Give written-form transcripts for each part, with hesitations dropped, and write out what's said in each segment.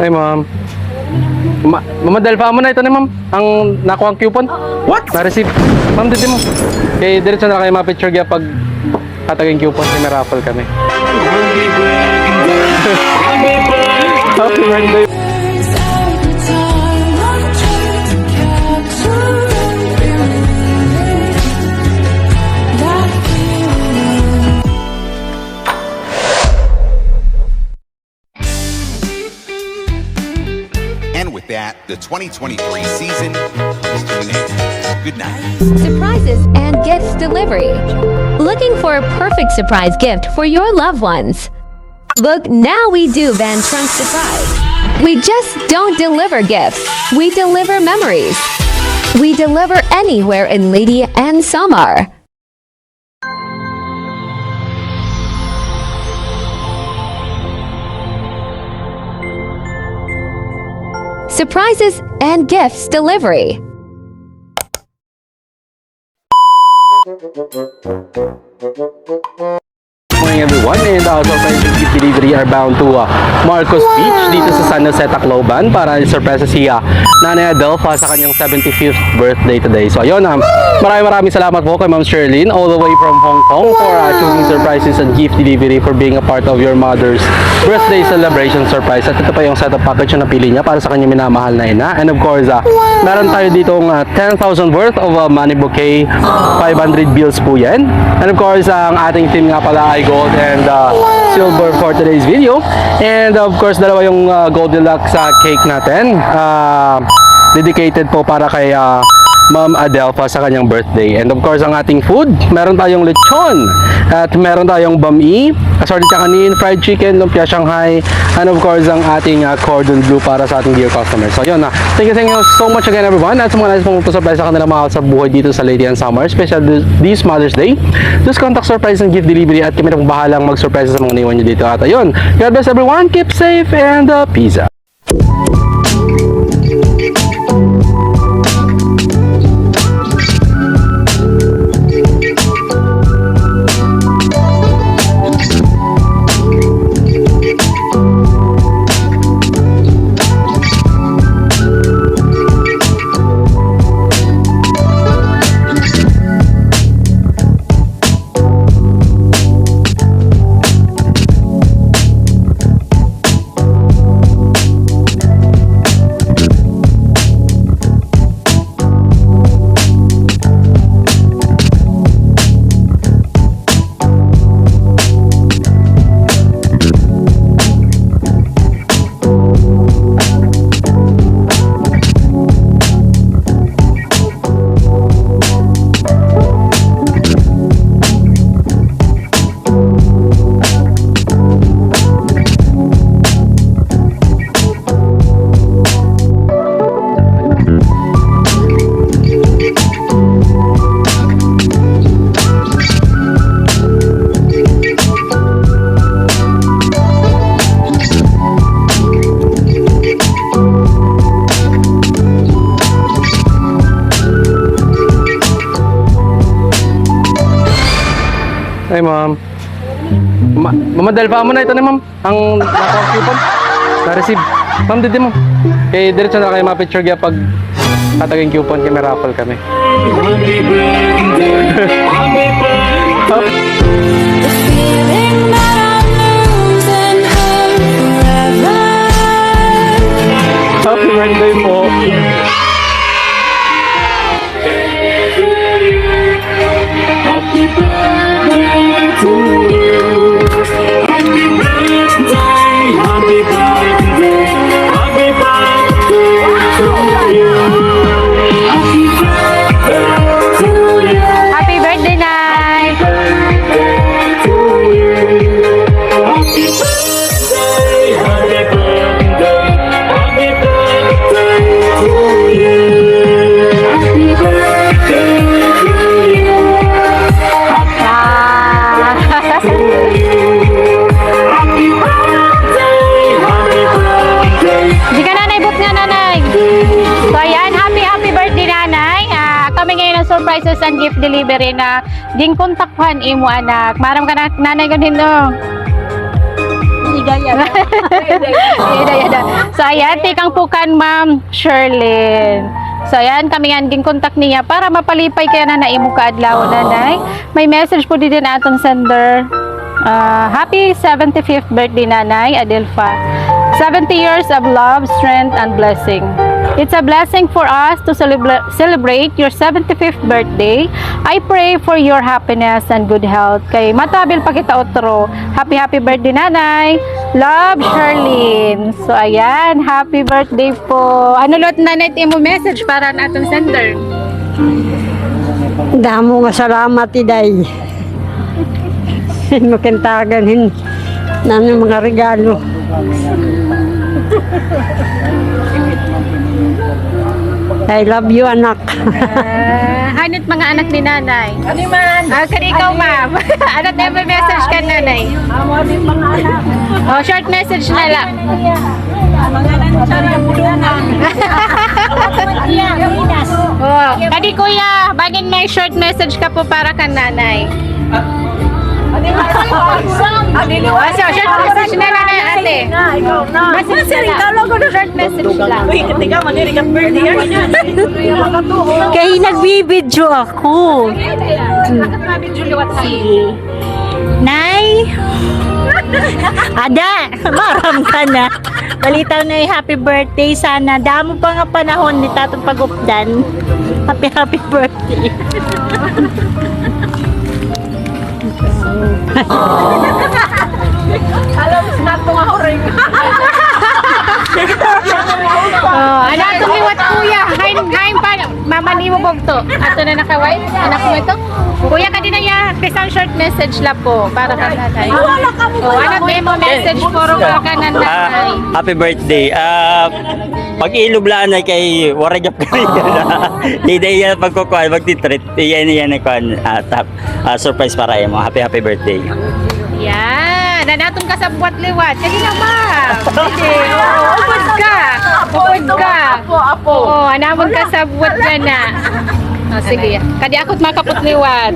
Ay, ma'am. Mamadalpa mo na ito ni ma'am. Ang nakuha ang coupon. What? Na-receive. Ma'am, dito mo. Kaya diretso na kayo ma-picture kaya pag kataging coupon, may raffle kami. Happy birthday. And with that, the 2023 season comes to an end. Good night. Surprises and gifts delivery. Looking for a perfect surprise gift for your loved ones? Look, now we do Van Trunk Surprise. We just don't deliver gifts. We deliver memories. We deliver anywhere in Lady and Samar. Surprises and gifts delivery. Morning everyone, and surprise gift delivery are bound to Marcos Beach dito sa San Jose, Tacloban para i-surprise si Nanay Adelfa sa kanyang 75th birthday today. So ayun, maraming salamat po kay Ma'am Sherlyn all the way from Hong Kong for choosing surprises and gift delivery for being a part of your mother's birthday celebration surprise. At ito pa yung setup package na napili niya para sa kanyang minamahal na ina. And of course, meron tayo ditong 10,000 worth of money bouquet, 500 bills po yan. And of course, ang ating team nga pala ay gold and silver for today's video. And of course, dalawa yung gold deluxe cake natin. Dedicated po para kay Ma'am Adelfa sa kanyang birthday. And of course, ang ating food, meron tayong lechon at meron tayong bami, assorted kakanin, fried chicken, lumpia Shanghai, and of course, ang ating cordon bleu para sa ating dear customers. So yun na. Thank you so much again everyone. At sa mga nais pong surprise sa kanilang mga sa buhay dito sa Lady and Summer, special this Mother's Day, just contact surprise and gift delivery at kami na pong bahalang mag-surprise sa mga niwan nyo dito. At ayun, God bless everyone, keep safe and peace out. Ay, ma'am. Mamadalpa mo na ito ni ma'am. Ang nakuha ang coupon. Na-receive. Ma'am, dito mo. Kaya diretso na kayo ma-picture kaya pag kataging coupon kaya may raffle kami. Happy birthday po. Happy birthday, Nay! Di ka nanay, but nga nanay. So ayan, happy birthday nanay. Kami ngayon ang surprises and gift delivery na ging kontakhan imo anak. Maram ka na nanay ko din no. Ligaya. Yada. So ayan, tikang pukan Ma'am Sherlyn. So ayan, kami nga ging contact niya para mapalipay kaya na naimo kaadlaw nanay. May message po din atong sender. Happy 75th birthday nanay Adelfa. 70 years of love, strength, and blessing. It's a blessing for us to celebrate your 75th birthday. I pray for your happiness and good health. Kay matabil pa kita otro. Happy birthday nanay. Love, Sherlyn. So ayan, happy birthday po. Ano lot nanay imo message para na atong sender? Damo nga salamat iday. Makintagan namin mga regalo. I love you, anak. Anit mga anak ni nanay? Ano man? Kani ikaw, ma'am. Anot na may message ka, nanay? Amo din mga anak. Oh, short message na lang. Oh, kani kuya, bagin may short message ka po para kan nanay. So, short message na lang ate. Message na lang. Short message lang. Kaya nagbibidyo ako. Nay! Ada! Maram ka na. Balitaw na yung happy birthday. Sana damo pa nga panahon ni Tatong Pagupdan. Happy birthday. Ano itong liwat kuya? Hain pa. Mamaniwo po ito. Ato na nakaway. Anak mo ito. Kuya, kanina niya. Isang short message lang po. Para ka nanay. Ano demo message po para ka nanay? Happy birthday. Pag-ilublaan ay kay Waragap kami na. Hindi yan pagkukuhan, magtitreat. Yan kuhan. Surprise para mo. Happy birthday. Yan. Nanatong ka sa buwat liwat. Kanina ma. Sige. Upod ka. Oo, anamon ka sa buwat ka na. Sige. Kadi ako't makapot liwat.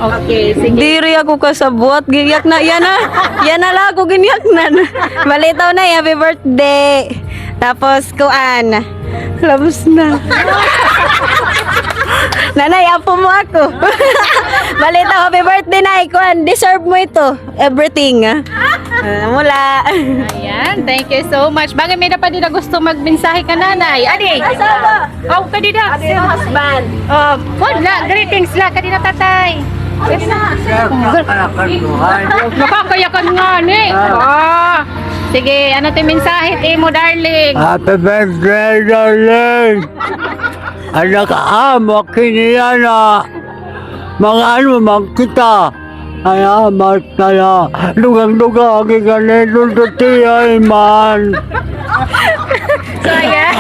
Okay, sige. Diri ako kasabot. Giyak na. Yan na lang ako giniyak na. Balitaw na happy birthday. Tapos kuan. Labos na. Nanay, apo mo ako. Balitaw, happy birthday na. Kuan, deserve mo ito. Everything. Mula. Ayan, thank you so much. Bagay may na pa din na gusto magmensahe ka nanay. Adi! Oh, kanina. Adi yung husband. Oh, wala. Greetings lang. Kanina tatay. Nakakayakan nga ni. Oh. Sige, ano tayo mensahe mo, darling? Happy birthday, darling! Anak amo, kiniya na. Mga ano, magkita. Ayamat na na. Lugang-lugang, ganito tutiyay man. So, ayan.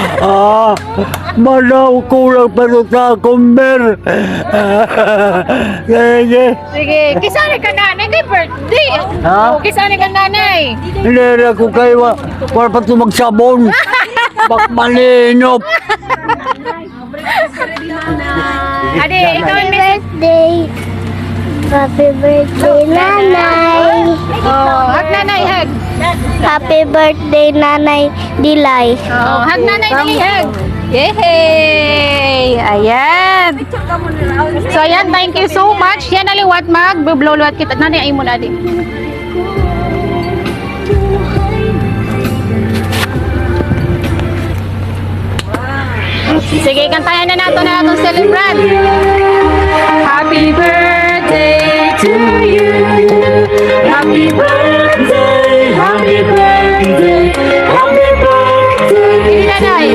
Manaw kulang pa sa kumber. Sige, kisari ka nanay kay birthday. Ha? Oh, kisari ka nanay. Hindi ko kayo, wala pa ito magsabon. Bakmalinop. Adi, ikaw yung birthday. Happy birthday, Nanay. Oh, hug nanay, hug. Happy birthday, Nanay Dilay. Oh, hug nanay, dali, hug. Yay! Ayan. So, ayan, thank you so much. Yan, aliwat mag-blow luwat kita. Nanay, ay mo na, di. Sige, kantayan na nato na itong celebrant. Happy birthday to you. Happy birthday, happy birthday, happy birthday. Hindi nanay.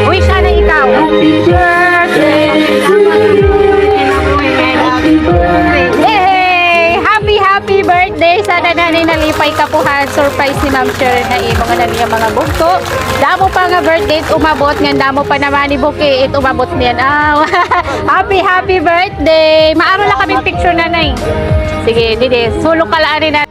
Wish na ikaw. Happy birthday to you. Happy birthday. Yay! Happy birthday. Sana nanay nalipay ka po ha. Surprise ni Ma'am Sharon na mga naniya mga bukto. Damo pa nga birthday it umabot nga damo pa naman ni Buki it umabot niyan. Happy birthday. Maaro lang kaming picture nanay. Sige, didi. Sulok ka laan na.